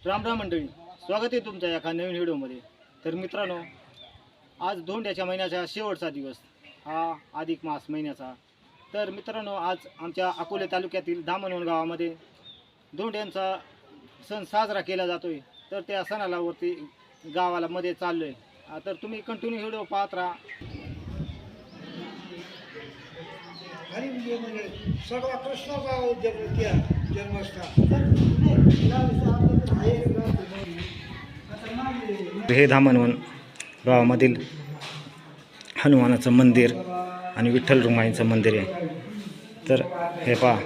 राम राम मंडळी, स्वागत आहे तुमच्या एका नवीन व्हिडिओमध्ये। तर मित्रांनो, आज धोंड्याच्या महिन्याचा शेवटचा दिवस, हा अधिक मास महिन्याचा। तर मित्रांनो, आज आमच्या अकोले तालुक्यातील धामणवन गावामध्ये धोंड्यांचा सण साजरा केला जातोय। तर त्या सणाला वरती गावाला मध्ये चाललोय, तर तुम्ही कंटिन्यू व्हिडिओ पाहत राहा। सगळा कृष्णाचा जन्मस्थान। हे धामणवन गावामधील हनुमानाचं मंदिर आणि विठ्ठल रुक्माईचं मंदिर आहे। तर हे पहा,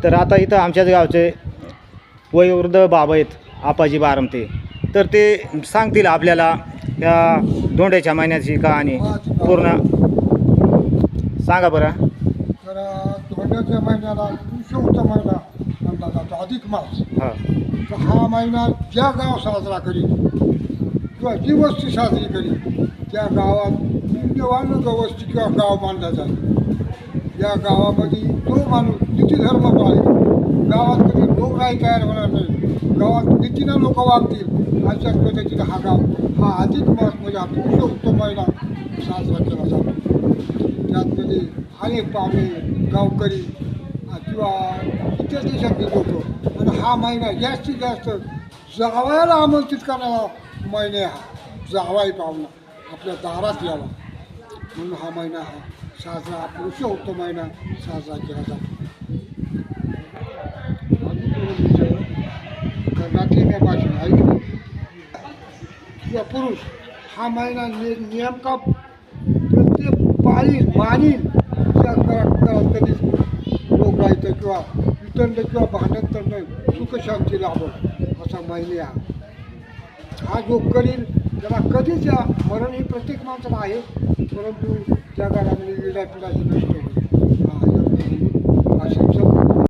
तर आता इथं आमच्याच गावचे वयोवृद्ध बाबा आहेत, आपाजी बारमते। तर ते सांगतील आपल्याला या धोंड्याच्या महिन्याची कहाणी पूर्ण सांगा बरं। तर धोंड्याच्या महिन्याला पुरुषोत्तम महिना म्हणला जातो, अधिक मास। तर हा महिना ज्या गाव साजरा करीत किंवा जी वस्ती साजरी करीत त्या गावात पुण्यवान वस्ती किंवा गाव मानला जातो। या गावामध्ये जो माणूस नीतिधर्म पाळेल, गावात कधी रोगराई तयार होणार नाही, गावात नीतीनं लोक वागतील, अशा पद्धतीने हा गाव हा अधिक मास म्हणजे हा पुरुषोत्तम महिना साजरा केला जातो। त्यातमध्ये अनेक पाहुणे गावकरी किंवा इतर देशातले लोक, आणि हा महिना जास्तीत जास्त जावयाला आमंत्रित करणारा महिना हा। जावाई पाहुणा आपल्या दारात यावा म्हणून हा महिना हा साजरा पुरुषोत्तम महिना साजरा केला जातो। कर्नाटकी भाषेत ऐकले किंवा पुरुष हा महिना नेमका प्रत्येक मानील त्या घरात कधी रोगराईचं किंवा वितंड किंवा भांडण सुखशांती लाभो असा महिना हा जो करील त्याला कधीच या मरण ही प्रत्येक माणसाला आहे, परंतु त्या काळामध्ये विडापिडाची नसतो।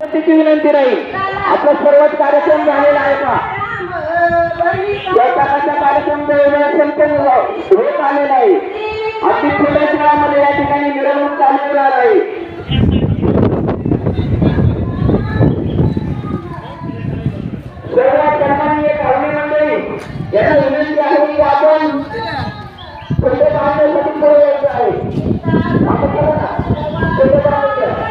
त्याची विनंती राहील, आपला सर्वच कार्यक्रम झालेला आहे का? कार्यक्रम होत आलेला आहे। अगदी थोड्या काळामध्ये या ठिकाणी मिरवणूक चालू होणार आहे। सर्व सन्माननीय पाहुणे मंडळी यांना विनंती आहे की आपण पुढे पाहण्यासाठी पुढे यायचं आहे। आपण करा ना, पुढे पाहण्याचं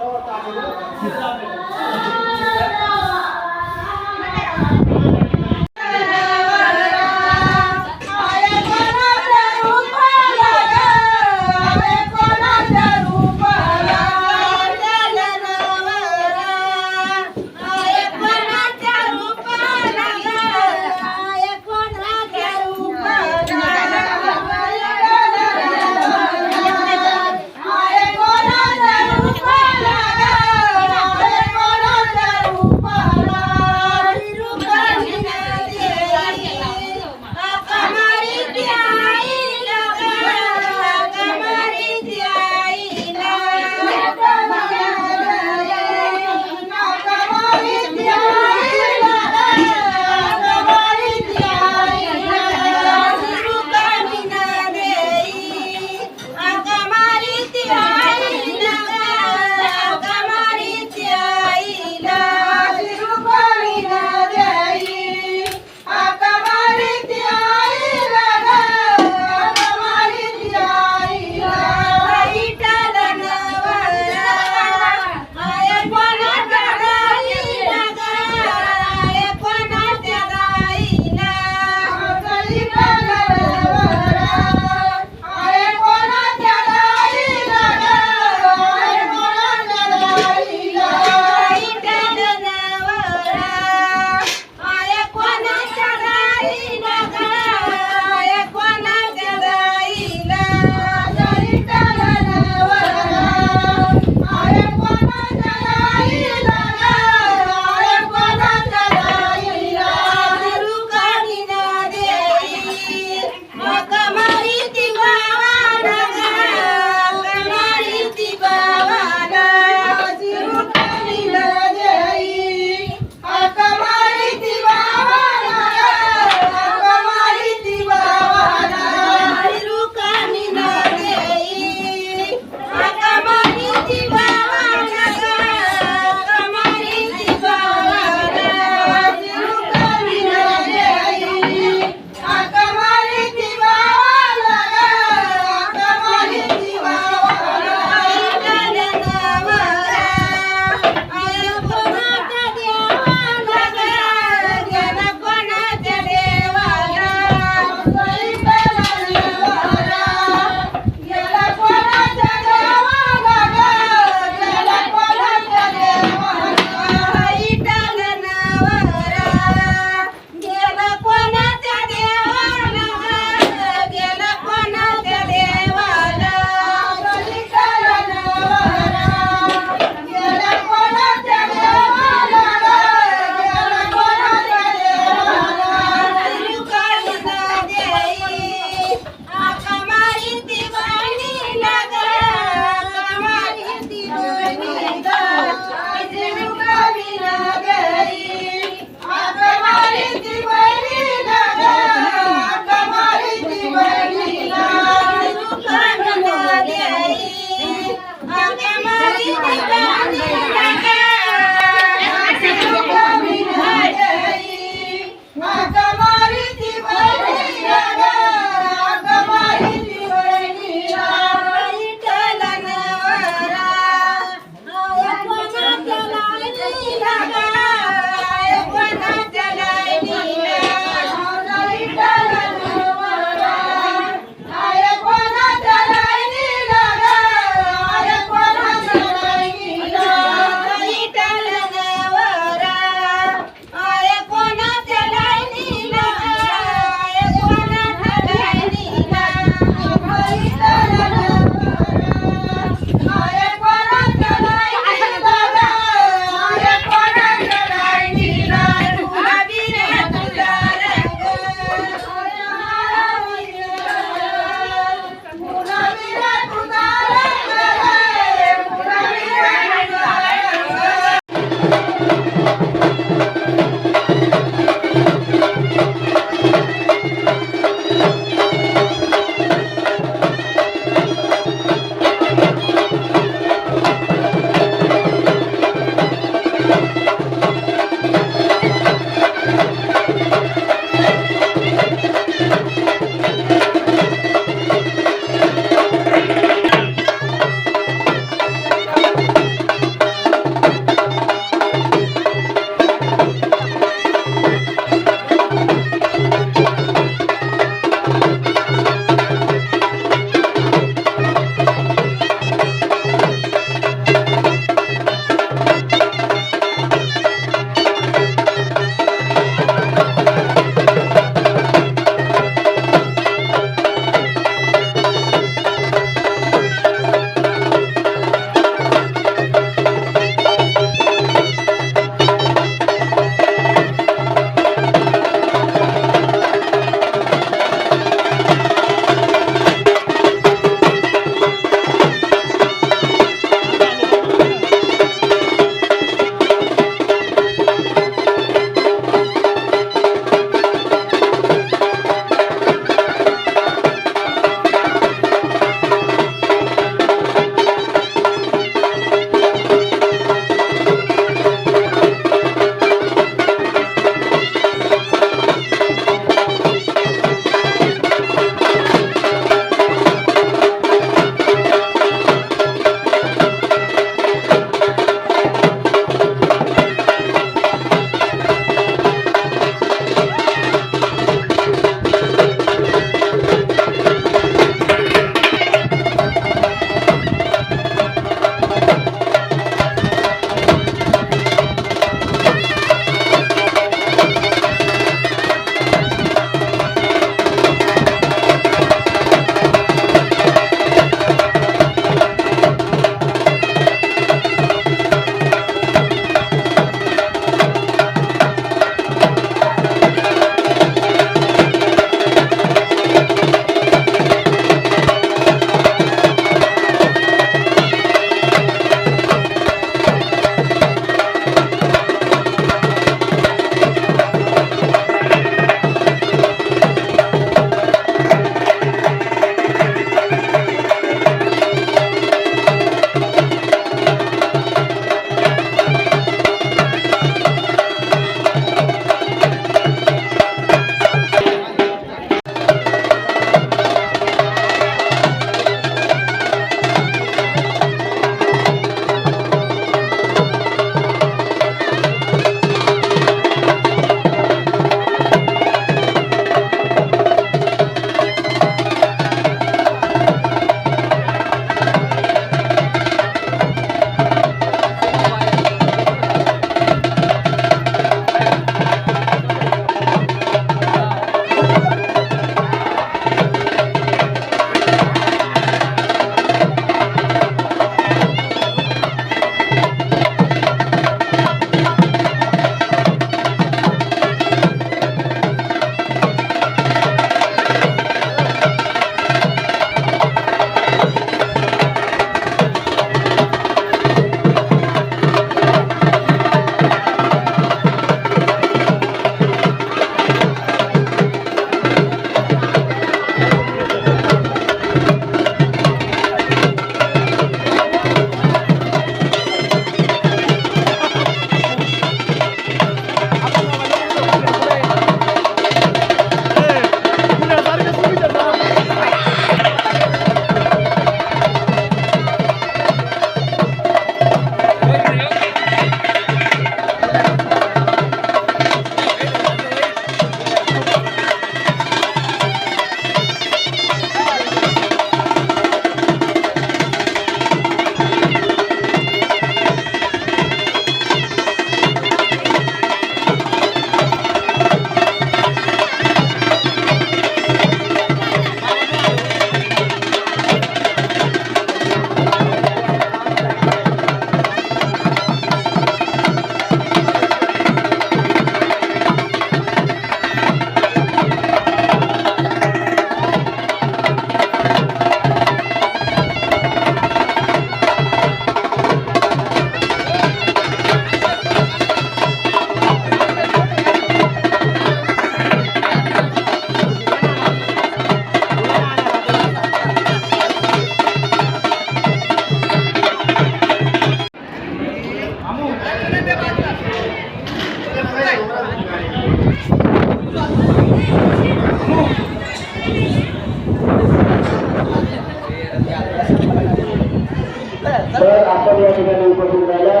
तर आपण या ठिकाणी उपस्थित झाल्या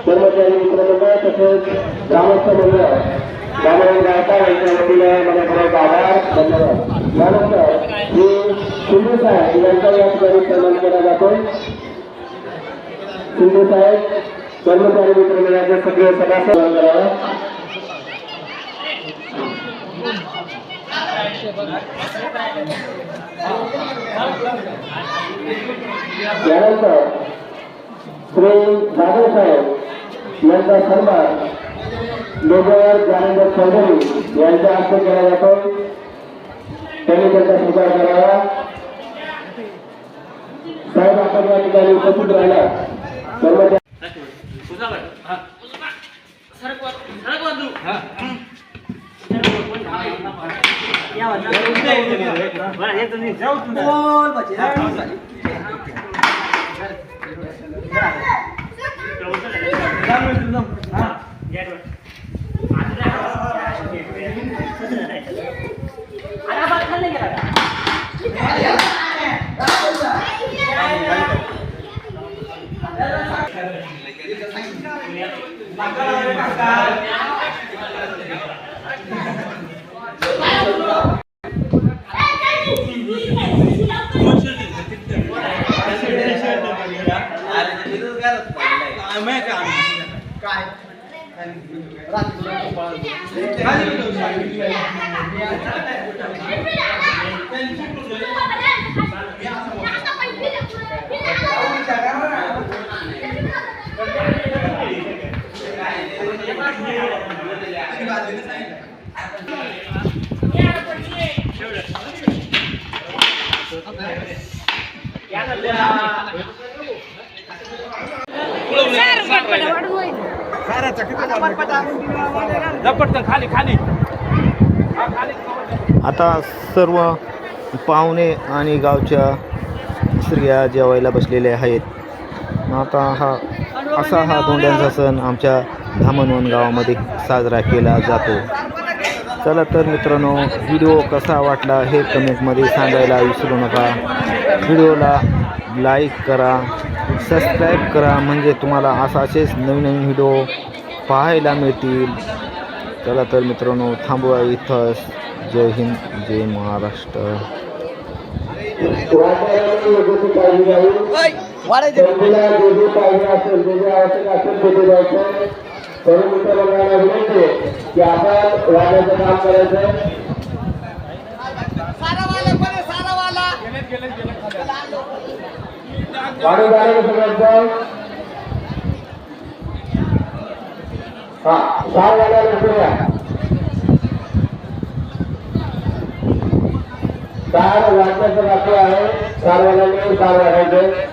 कर्मचारी मित्रमंडळ तसेच ग्रामस्थ मंडळ ग्रामीण गायका यांच्या वतीने मला खरंच आभार धन्यवाद. यानंतर श्री शिंदे साहेब यांचा या ठिकाणी सन्मान केला जातो. शिंदे साहेब कर्मचारी मित्रमंडळाचे सगळे सदस्य करावा. यानंतर श्री जाधव साहेब यांचा सन्मान लोगर ज्ञानेंद्र चौधरी यांच्या हस्ते केला जातो. त्यांनी त्यांचा स्वीकार करावा. साहेब आपण या ठिकाणी उपस्थित राहिला कर्मचारी आता सर्व पाहुणे आणि गावच्या स्त्रिया जेवायला बसलेल्या आहेत. आता हा धोंड्यांचा सण आमच्या धामणवन गावामध्ये साजरा केला जातो. चला तर मित्रांनो, व्हिडिओ कसा वाटला हे कमेंटमध्ये सांगायला विसरू नका. व्हिडिओला लाईक करा, सबस्क्राईब करा, म्हणजे तुम्हाला असेच नवीन नवीन व्हिडिओ पाहायला मिळतील. चला तर मित्रांनो, थांबवा इथंच. जय हिंद, जय महाराष्ट्र. की आपण वाढायचं काम करायचं. वाढून झालं सगळ्यांचं. हा, 4 वाल्याला करूया. 4 वाजण्याचं बाकी आहे. 4 वाल्याने 4 वाढायचे.